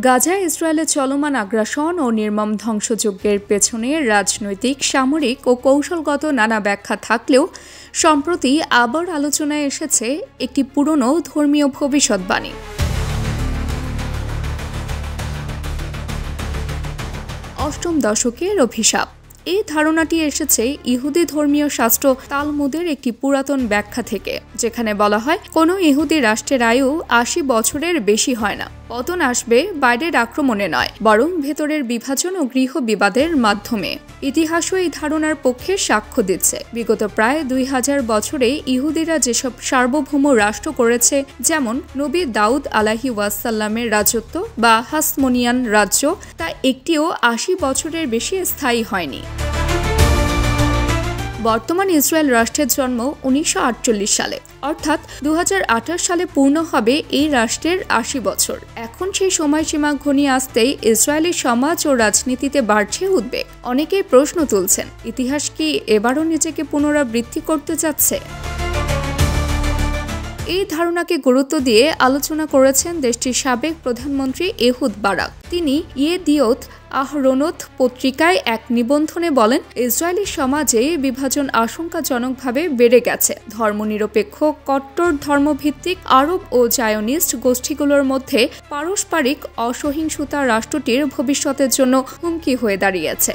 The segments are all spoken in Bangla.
গাজায় ইসরায়েলের চলমান আগ্রাসন ও নির্মম ধ্বংসযজ্ঞের পেছনে রাজনৈতিক, সামরিক ও কৌশলগত নানা ব্যাখ্যা থাকলেও সম্প্রতি আবার আলোচনায় এসেছে একটি পুরনো ধর্মীয় ভবিষ্যদ্বাণী। অষ্টম দশকের অভিশাপ। এই ধারণাটি এসেছে ইহুদি ধর্মীয় শাস্ত্র তালমুদের একটি পুরাতন ব্যাখ্যা থেকে, যেখানে বলা হয় কোনো ইহুদি রাষ্ট্রের আয়ু ৮০ বছরের বেশি হয় না। পতন আসবে বাইরের আক্রমণে নয়, বরং ভেতরের বিভাজন ও গৃহ বিবাদের মাধ্যমে। ইতিহাসও এই ধারণার পক্ষে সাক্ষ্য দিচ্ছে। বিগত প্রায় ২০০০ বছরে ইহুদিরা যেসব সার্বভৌম রাষ্ট্র করেছে, যেমন নবী দাউদ আলাইহি ওয়াসাল্লামের রাজত্ব বা হাসমনিয়ান রাজ্য, তা একটিও ৮০ বছরের বেশি স্থায়ী হয়নি। বর্তমান ইসরায়েল রাষ্ট্রের জন্ম ১৯৪৮ সালে, অর্থাৎ ২০২৮ সালে পূর্ণ হবে এই রাষ্ট্রের ৮০ বছর। এখন সেই সময়সীমা ঘনিয়ে আসতেই ইসরায়েলি সমাজ ও রাজনীতিতে বাড়ছে উদ্বেগ। অনেকেই প্রশ্ন তুলছেন, ইতিহাস কি এবারও নিজেকে পুনরাবৃত্তি করতে যাচ্ছে? এই ধারণাকে গুরুত্ব দিয়ে আলোচনা করেছেন দেশটির সাবেক প্রধানমন্ত্রী এহুদ বারাক। তিনি ইয়েদিওত আহরোনোত পত্রিকায় এক নিবন্ধনে বলেন, ইসরায়েলি সমাজে বিভাজন আশঙ্কাজনকভাবে বেড়ে গেছে। ধর্মনিরপেক্ষ, কট্টর ধর্মভিত্তিক আরব ও জায়নিস্ট গোষ্ঠীগুলোর মধ্যে পারস্পরিক অসহিংসতা রাষ্ট্রটির ভবিষ্যতের জন্য হুমকি হয়ে দাঁড়িয়েছে।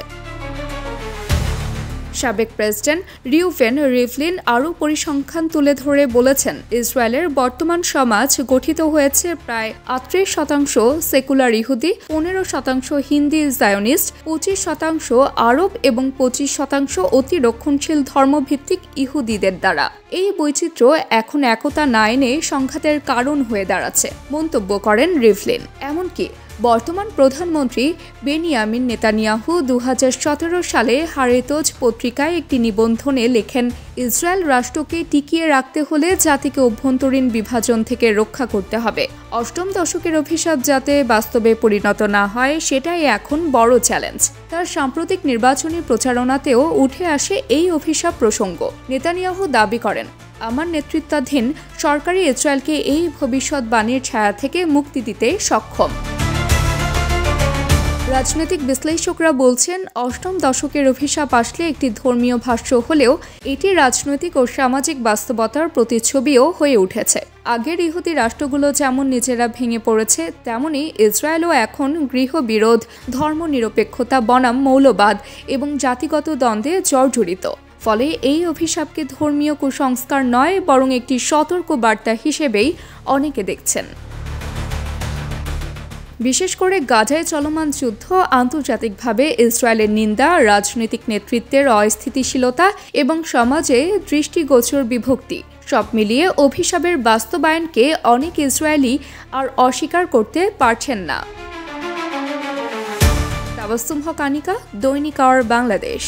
সাবেক প্রেসিডেন্ট রিউভেন রিভলিন আরও পরিসংখ্যান তুলে ধরে বলেছেন, ইসরায়েলের বর্তমান সমাজ গঠিত হয়েছে প্রায় ৩৮% সেকুলার ইহুদি, ১৫% হিন্দি জায়নিস্ট, ২৫% আরব এবং ২৫% অতি রক্ষণশীল ধর্মভিত্তিক ইহুদিদের দ্বারা। এই বৈচিত্র্য এখন একতা না এনে সংঘাতের কারণ হয়ে দাঁড়াচ্ছে, মন্তব্য করেন রিভলিন। এমনকি বর্তমান প্রধানমন্ত্রী বেনিয়ামিন নেতানিয়াহু ২০১৭ সালে হারেতজ পত্রিকায় একটি নিবন্ধনে লেখেন, ইসরায়েল রাষ্ট্রকে টিকিয়ে রাখতে হলে জাতিকে অভ্যন্তরীণ বিভাজন থেকে রক্ষা করতে হবে। অষ্টম দশকের অভিশাপ যাতে বাস্তবে পরিণত না হয়, সেটাই এখন বড় চ্যালেঞ্জ। তার সাম্প্রতিক নির্বাচনী প্রচারণাতেও উঠে আসে এই অভিশাপ প্রসঙ্গ। নেতানিয়াহু দাবি করেন, আমার নেতৃত্বাধীন সরকারি ইসরায়েলকে এই ভবিষ্যৎবাণীর ছায়া থেকে মুক্তি দিতে সক্ষম। রাজনৈতিক বিশ্লেষকরা বলছেন, অষ্টম দশকের অভিশাপ আসলে একটি ধর্মীয় ভাষ্য হলেও এটি রাজনৈতিক ও সামাজিক বাস্তবতার প্রতিচ্ছবিও হয়ে উঠেছে। আগের ইহুদি রাষ্ট্রগুলো যেমন নিজেরা ভেঙে পড়েছে, তেমনি ইসরায়েলও এখন গৃহবিরোধ, ধর্মনিরপেক্ষতা বনাম মৌলবাদ এবং জাতিগত দ্বন্দ্বে জর্জরিত। ফলে এই অভিশাপকে ধর্মীয় কুসংস্কার নয়, বরং একটি সতর্ক বার্তা হিসেবেই অনেকে দেখছেন। বিশেষ করে গাজায় চলমান যুদ্ধ, আন্তর্জাতিকভাবে ইসরায়েলের নিন্দা, রাজনৈতিক নেতৃত্বের অস্থিতিশীলতা এবং সমাজে দৃষ্টিগোচর বিভক্তি, সব মিলিয়ে অভিশাপের বাস্তবায়নকে অনেক ইসরায়েলি আর অস্বীকার করতে পারছেন না। তাবাসসুম হক আনিকা, দৈনিক আওয়ার বাংলাদেশ।